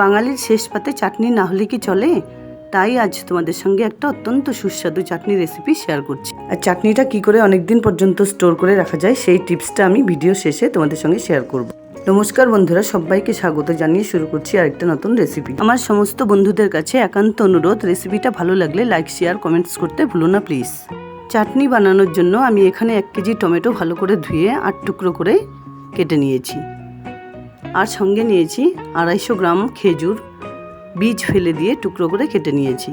বাঙালির শেষ পাতে চাটনি না হলে কি চলে? তাই আজ তোমাদের সঙ্গে একটা অত্যন্ত সুস্বাদু চাটনি রেসিপি শেয়ার করছি। আর চাটনিটা কি করে অনেক দিন পর্যন্ত স্টোর করে রাখা যায় সেই টিপসটা আমি ভিডিও শেষে তোমাদের সঙ্গে শেয়ার করব। নমস্কার বন্ধুরা, সবাইকে স্বাগত জানিয়ে শুরু করছি আরেকটা নতুন রেসিপি। আমার সমস্ত বন্ধুদের কাছে একান্ত অনুরোধ, রেসিপিটা ভালো লাগলে লাইক, শেয়ার, কমেন্টস করতে ভুলো না প্লিজ। চাটনি বানানোর জন্য আমি এখানে 1 কেজি টমেটো ভালো করে ধুয়ে 8 টুকরো করে কেটে নিয়েছি। আর সঙ্গে নিয়েছি 250 গ্রাম খেজুর, বীজ ফেলে দিয়ে টুকরো করে কেটে নিয়েছি।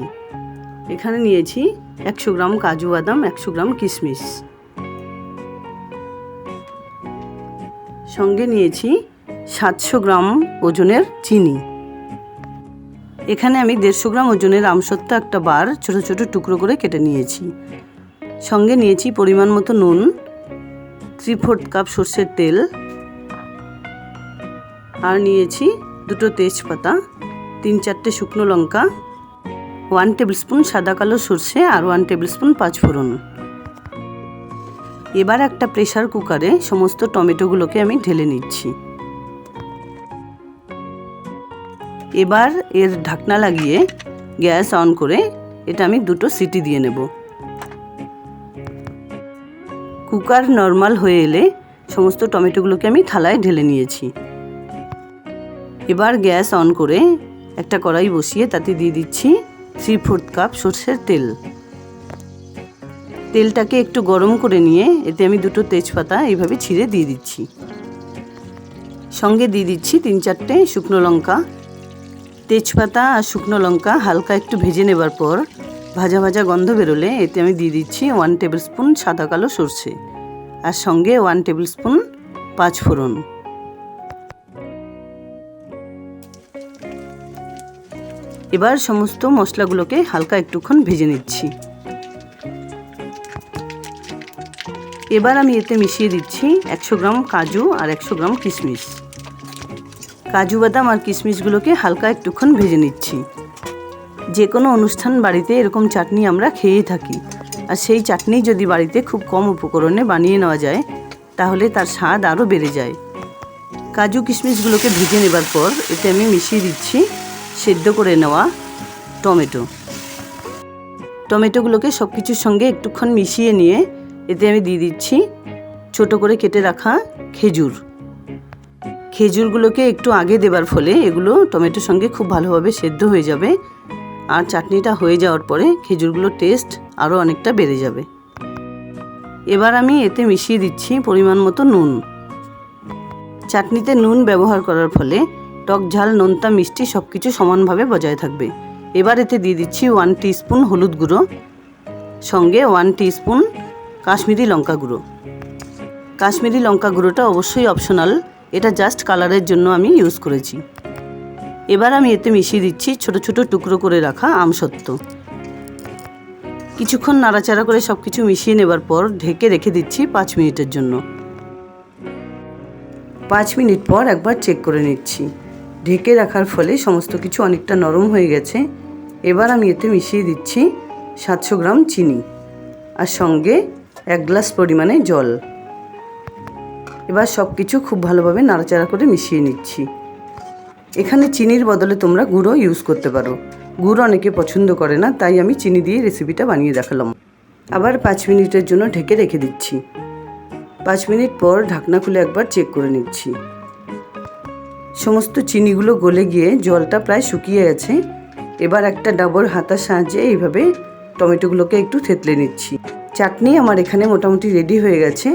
এখানে নিয়েছি 100 গ্রাম কাজু বাদাম, 100 গ্রাম কিশমিশ। সঙ্গে নিয়েছি 700 গ্রাম ওজনের চিনি। এখানে আমি 150 গ্রাম ওজনের আমসত্ত্ব একটা বার ছোট ছোট টুকরো করে কেটে নিয়েছি। সঙ্গে নিয়েছি পরিমাণ মতো নুন, 3/4 কাপ সর্ষের তেল, আর নিয়েছি 2টো তেজপাতা, 3-4টে শুকনো লঙ্কা, 1 টেবিল স্পুন সাদা কালো সর্ষে আর 1 টেবিল স্পুন পাঁচফোড়ন। এবার একটা প্রেসার কুকারে সমস্ত টমেটোগুলোকে আমি ঢেলে নিচ্ছি। এবার এর ঢাকনা লাগিয়ে গ্যাস অন করে এটা আমি 2টো সিটি দিয়ে নেব। কুকার নর্মাল হয়ে এলে সমস্ত টমেটোগুলোকে আমি থালায় ঢেলে নিয়েছি। এবার গ্যাস অন করে একটা কড়াই বসিয়ে তাতে দিয়ে দিচ্ছি 3/4 কাপ সর্ষের তেল। তেলটাকে একটু গরম করে নিয়ে এতে আমি 2টো তেজপাতা এইভাবে ছিঁড়ে দিয়ে দিচ্ছি। সঙ্গে দিয়ে দিচ্ছি 3-4টে শুকনো লঙ্কা। তেজপাতা আর শুকনো লঙ্কা হালকা একটু ভেজে নেবার পর ভাজা ভাজা গন্ধ বেরোলে এতে আমি দিয়ে দিচ্ছি 1 টেবিল স্পুন সাদা কালো সর্ষে আর সঙ্গে 1 টেবিল স্পুন পাঁচফোড়ন। এবার সমস্ত মশলাগুলোকে হালকা একটুক্ষণ ভেজে নিচ্ছি। এবার আমি এতে মিশিয়ে দিচ্ছি 100 গ্রাম কাজু আর 100 গ্রাম কিশমিশ। কাজু বাদাম আর কিশমিশগুলোকে হালকা একটুক্ষণ ভেজে নিচ্ছি। যে কোনো অনুষ্ঠান বাড়িতে এরকম চাটনি আমরা খেয়েই থাকি, আর সেই চাটনি যদি বাড়িতে খুব কম উপকরণে বানিয়ে নেওয়া যায় তাহলে তার স্বাদ আরও বেড়ে যায়। কাজু কিশমিশগুলোকে ভেজে নেবার পর এতে আমি মিশিয়ে দিচ্ছি সেদ্ধ করে নেওয়া টমেটোগুলোকে সব কিছুর সঙ্গে একটুক্ষণ মিশিয়ে নিয়ে এতে আমি দিয়ে দিচ্ছি ছোট করে কেটে রাখা খেজুরগুলোকে একটু আগে দেবার ফলে এগুলো টমেটোর সঙ্গে খুব ভালোভাবে সেদ্ধ হয়ে যাবে, আর চাটনিটা হয়ে যাওয়ার পরে খেজুরগুলোর টেস্ট আরও অনেকটা বেড়ে যাবে। এবার আমি এতে মিশিয়ে দিচ্ছি পরিমাণ মতো নুন। চাটনিতে নুন ব্যবহার করার ফলে টক ঝাল নোনতা মিষ্টি সব কিছু সমানভাবে বজায় থাকবে। এবার এতে দিয়ে দিচ্ছি 1 টিস্পুন হলুদ গুঁড়ো, সঙ্গে 1 টিস্পুন কাশ্মীরি লঙ্কা গুঁড়ো। কাশ্মীরি লঙ্কা গুঁড়োটা অবশ্যই অপশনাল, এটা জাস্ট কালারের জন্য আমি ইউজ করেছি। এবার আমি এতে মিশিয়ে দিচ্ছি ছোট ছোট টুকরো করে রাখা আমসত্ত্ব। কিছুক্ষণ নাড়াচাড়া করে সব কিছু মিশিয়ে নেবার পর ঢেকে রেখে দিচ্ছি 5 মিনিটের জন্য। 5 মিনিট পর একবার চেক করে নিচ্ছি। ঢেকে রাখার ফলে সমস্ত কিছু অনেকটা নরম হয়ে গেছে। এবার আমি এতে মিশিয়ে দিচ্ছি 700 গ্রাম চিনি আর সঙ্গে 1 গ্লাস পরিমাণে জল। এবার সব কিছু খুব ভালোভাবে নাড়াচাড়া করে মিশিয়ে নিচ্ছি। এখানে চিনির বদলে তোমরা গুঁড়ো ইউজ করতে পারো। গুড় অনেকে পছন্দ করে না, তাই আমি চিনি দিয়ে রেসিপিটা বানিয়ে দেখালাম। আবার 5 মিনিটের জন্য ঢেকে রেখে দিচ্ছি। 5 মিনিট পর ঢাকনা খুলে একবার চেক করে নিচ্ছি। সমস্ত চিনিগুলো গলে গিয়ে জলটা প্রায় শুকিয়ে গেছে। এবার একটা ডাবর হাতার সাহায্যে এইভাবে টমেটোগুলোকে একটু থেতলে নিচ্ছি। চাটনি আমার এখানে মোটামুটি রেডি হয়ে গেছে।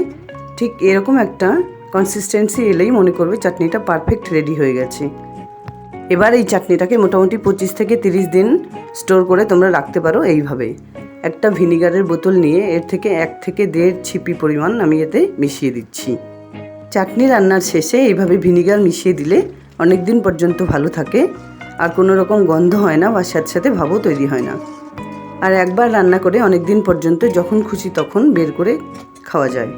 ঠিক এরকম একটা কনসিস্টেন্সি এলেই মনে করবে চাটনিটা পারফেক্ট রেডি হয়ে গেছে। এবার এই চাটনিটাকে মোটামুটি 25 থেকে 30 দিন স্টোর করে তোমরা রাখতে পারো। এইভাবে একটা ভিনিগারের বোতল নিয়ে এর থেকে 1 থেকে 1.5 ছিপি পরিমাণ আমি এতে মিশিয়ে দিচ্ছি। চাটনি রান্নার শেষে এইভাবে ভিনিগার মিশিয়ে দিলে অনেক দিন পর্যন্ত ভালো থাকে, আর কোনো রকম গন্ধ হয় না বা সাথে সাথে ভাবও তৈরি হয় না। আর একবার রান্না করে অনেক দিন পর্যন্ত যখন খুশি তখন বের করে খাওয়া যায়।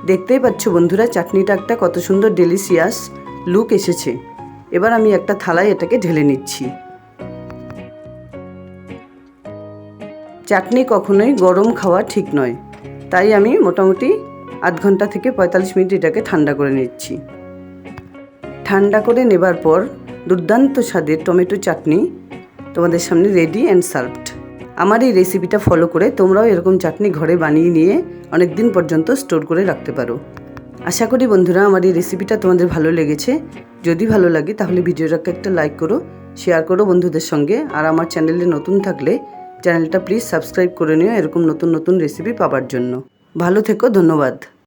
দেখতেই পাচ্ছ বন্ধুরা, চাটনিটা একটা কত সুন্দর ডেলিশিয়াস লুক এসেছে। এবার আমি একটা থালায় এটাকে ঢেলে নিচ্ছি। চাটনি কখনোই গরম খাওয়া ঠিক নয়, তাই আমি মোটামুটি আধ ঘন্টা থেকে 45 মিনিট এটাকে ঠান্ডা করে নিচ্ছি। ঠান্ডা করে নেবার পর দুর্দান্ত স্বাদের টমেটো চাটনি তোমাদের সামনে রেডি অ্যান্ড সার্ভড। আমার এই রেসিপিটা ফলো করে তোমরাও এরকম চাটনি ঘরে বানিয়ে নিয়ে অনেক দিন পর্যন্ত স্টোর করে রাখতে পারো। আশা করি বন্ধুরা আমার এই রেসিপিটা তোমাদের ভালো লেগেছে। যদি ভালো লাগে তাহলে ভিডিওটাকে একটা লাইক করো, শেয়ার করো বন্ধুদের সঙ্গে। আর আমার চ্যানেলে নতুন থাকলে চ্যানেলটা প্লিজ সাবস্ক্রাইব করে নিও এরকম নতুন নতুন রেসিপি পাওয়ার জন্য। ভালো থেকো, ধন্যবাদ।